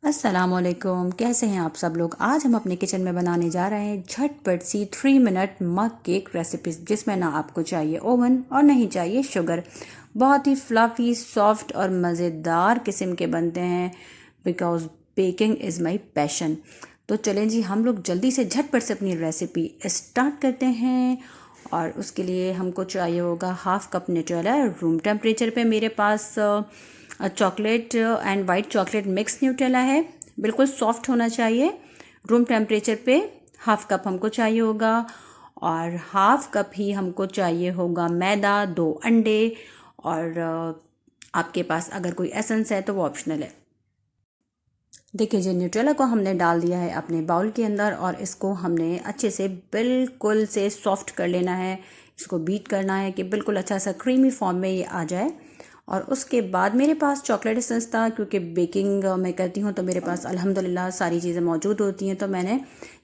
अस्सलामुअलैकुम, कैसे हैं आप सब लोग। आज हम अपने किचन में बनाने जा रहे हैं झटपट सी 3 मिनट मग केक रेसिपीज, जिसमें ना आपको चाहिए ओवन और नहीं चाहिए शुगर। बहुत ही फ्लफ़ी, सॉफ्ट और मज़ेदार किस्म के बनते हैं because baking is my passion. तो चलें जी, हम लोग जल्दी से झटपट से अपनी रेसिपी स्टार्ट करते हैं। और उसके लिए हमको चाहिए होगा half cup Nutella room temperature पे। मेरे पास chocolate and white chocolate mix Nutella है, बिल्कुल सॉफ्ट होना चाहिए। रूम टेम्परेचर पे हाफ़ कप हमको चाहिए होगा। और हाफ़ कप ही हमको चाहिए होगा मैदा, 2 अंडे। और आपके पास अगर कोई एसेंस है तो वो ऑप्शनल है। देखिए जी, न्यूट्रेला को हमने डाल दिया है अपने बाउल के अंदर और इसको हमने अच्छे से बिल्कुल से सॉफ्ट कर लेना है। इसको बीट करना है कि बिल्कुल अच्छा सा क्रीमी फॉर्म में ये आ जाए। और उसके बाद मेरे पास चॉकलेट एसेंस था, क्योंकि बेकिंग मैं करती हूँ तो मेरे पास अल्हम्दुलिल्लाह सारी चीज़ें मौजूद होती हैं, तो मैंने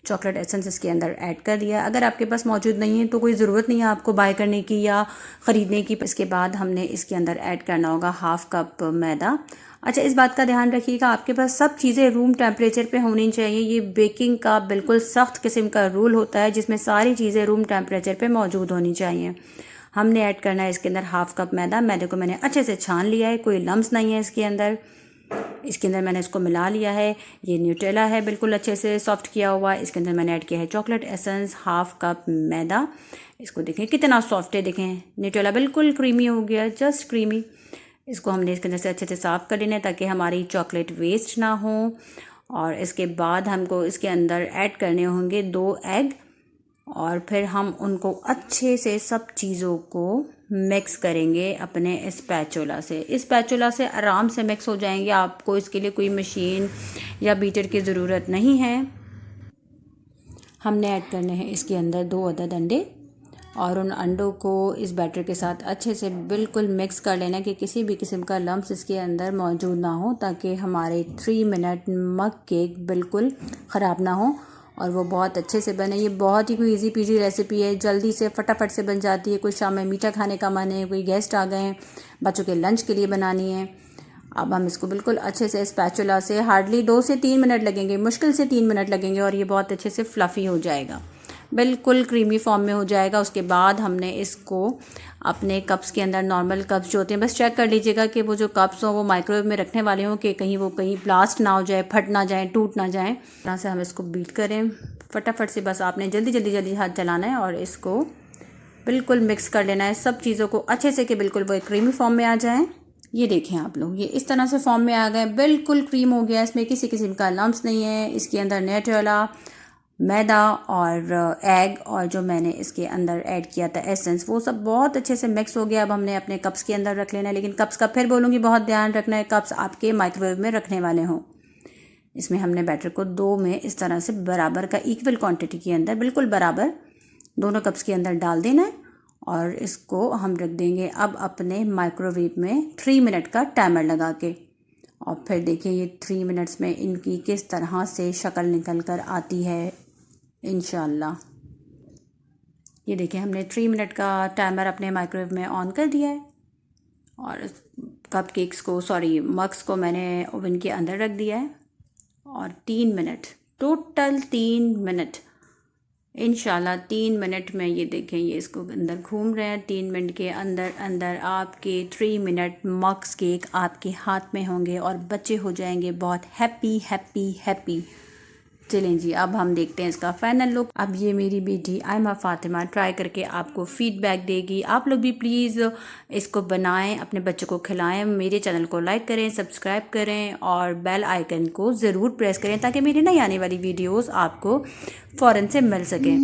चॉकलेट एसेंस इसके अंदर ऐड कर दिया। अगर आपके पास मौजूद नहीं है तो कोई ज़रूरत नहीं है आपको बाय करने की या ख़रीदने की। इसके बाद हमने इसके अंदर ऐड करना होगा हाफ़ कप मैदा। अच्छा, इस बात का ध्यान रखिएगा, आपके पास सब चीज़ें रूम टेम्परेचर पे होनी चाहिए। ये बेकिंग का बिल्कुल सख्त किस्म का रूल होता है, जिसमें सारी चीज़ें रूम टेम्परेचर पे मौजूद होनी चाहिए। हमने ऐड करना है इसके अंदर हाफ़ कप मैदा। मैदे को मैंने अच्छे से छान लिया है, कोई लम्स नहीं है इसके अंदर। इसके अंदर मैंने इसको मिला लिया है। ये न्यूटेला है, बिल्कुल अच्छे से सॉफ्ट किया हुआ। इसके अंदर मैंने ऐड किया है चॉकलेट एसेंस, हाफ़ कप मैदा। इसको देखें कितना सॉफ्ट है, देखें न्यूटेला बिल्कुल क्रीमी हो गया, जस्ट क्रीमी। इसको हमने इसके अंदर से अच्छे से साफ़ कर लेना है ताकि हमारी चॉकलेट वेस्ट ना हो। और इसके बाद हमको इसके अंदर ऐड करने होंगे 2 एग। और फिर हम उनको अच्छे से सब चीज़ों को मिक्स करेंगे अपने स्पैचुला से। इस स्पैचुला से आराम से मिक्स हो जाएंगे, आपको इसके लिए कोई मशीन या बीटर की ज़रूरत नहीं है। हमने ऐड करने हैं इसके अंदर 2 अदद अंडे और उन अंडों को इस बैटर के साथ अच्छे से बिल्कुल मिक्स कर लेना कि किसी भी किस्म का लम्स इसके अंदर मौजूद ना हो, ताकि हमारे 3 मिनट मग केक बिल्कुल ख़राब ना हो और वो बहुत अच्छे से बने। ये बहुत ही कोई इजी पीजी रेसिपी है, जल्दी से फटाफट से बन जाती है। कोई शाम में मीठा खाने का मन है, कोई गेस्ट आ गए हैं, बच्चों के लंच के लिए बनानी है। अब हम इसको बिल्कुल अच्छे से स्पैचुला से हार्डली 2 से 3 मिनट लगेंगे, मुश्किल से 3 मिनट लगेंगे और ये बहुत अच्छे से फ्लफ़ी हो जाएगा, बिल्कुल क्रीमी फॉर्म में हो जाएगा। उसके बाद हमने इसको अपने कप्स के अंदर, नॉर्मल कप्स जो होते हैं, बस चेक कर लीजिएगा कि वो जो कप्स हों वो माइक्रोवेव में रखने वाले हों, कि कहीं ब्लास्ट ना हो जाए, फट ना जाए, टूट ना जाए। इस तरह से हम इसको बीट करें फटाफट से। बस आपने जल्दी हाथ चलाना है और इसको बिल्कुल मिक्स कर लेना है सब चीज़ों को अच्छे से कि बिल्कुल वो एक क्रीमी फॉर्म में आ जाए। ये देखें आप लोग, ये इस तरह से फॉर्म में आ गए, बिल्कुल क्रीम हो गया, इसमें किसी किस्म का लम्स नहीं है। इसके अंदर न्यूटेला, मैदा और एग और जो मैंने इसके अंदर ऐड किया था एसेंस, वो सब बहुत अच्छे से मिक्स हो गया। अब हमने अपने कप्स के अंदर रख लेना है, लेकिन कप्स का फिर बोलूँगी बहुत ध्यान रखना है, कप्स आपके माइक्रोवेव में रखने वाले हों। इसमें हमने बैटर को 2 में इस तरह से बराबर का इक्वल क्वांटिटी के अंदर बिल्कुल बराबर दोनों कप्स के अंदर डाल देना है और इसको हम रख देंगे अब अपने माइक्रोवेव में 3 मिनट का टाइमर लगा के। और फिर देखिए ये 3 मिनट्स में इनकी किस तरह से शक्ल निकल कर आती है इंशाल्लाह। ये देखिए हमने 3 मिनट का टाइमर अपने माइक्रोवेव में ऑन कर दिया है और मग्स को मैंने ओवन के अंदर रख दिया है और 3 मिनट, टोटल 3 मिनट इंशाल्लाह। 3 मिनट में ये देखें ये इसको अंदर घूम रहे हैं। 3 मिनट के अंदर अंदर आपके 3 मिनट मग्स केक आपके हाथ में होंगे और बच्चे हो जाएंगे बहुत हैप्पी हैप्पी हैप्पी। चलें जी, अब हम देखते हैं इसका फाइनल लुक। अब ये मेरी बेटी आयमा फ़ातिमा ट्राई करके आपको फीडबैक देगी। आप लोग भी प्लीज़ इसको बनाएं, अपने बच्चों को खिलाएं। मेरे चैनल को लाइक करें, सब्सक्राइब करें और बेल आइकन को ज़रूर प्रेस करें ताकि मेरी नई आने वाली वीडियोस आपको फ़ौरन से मिल सकें।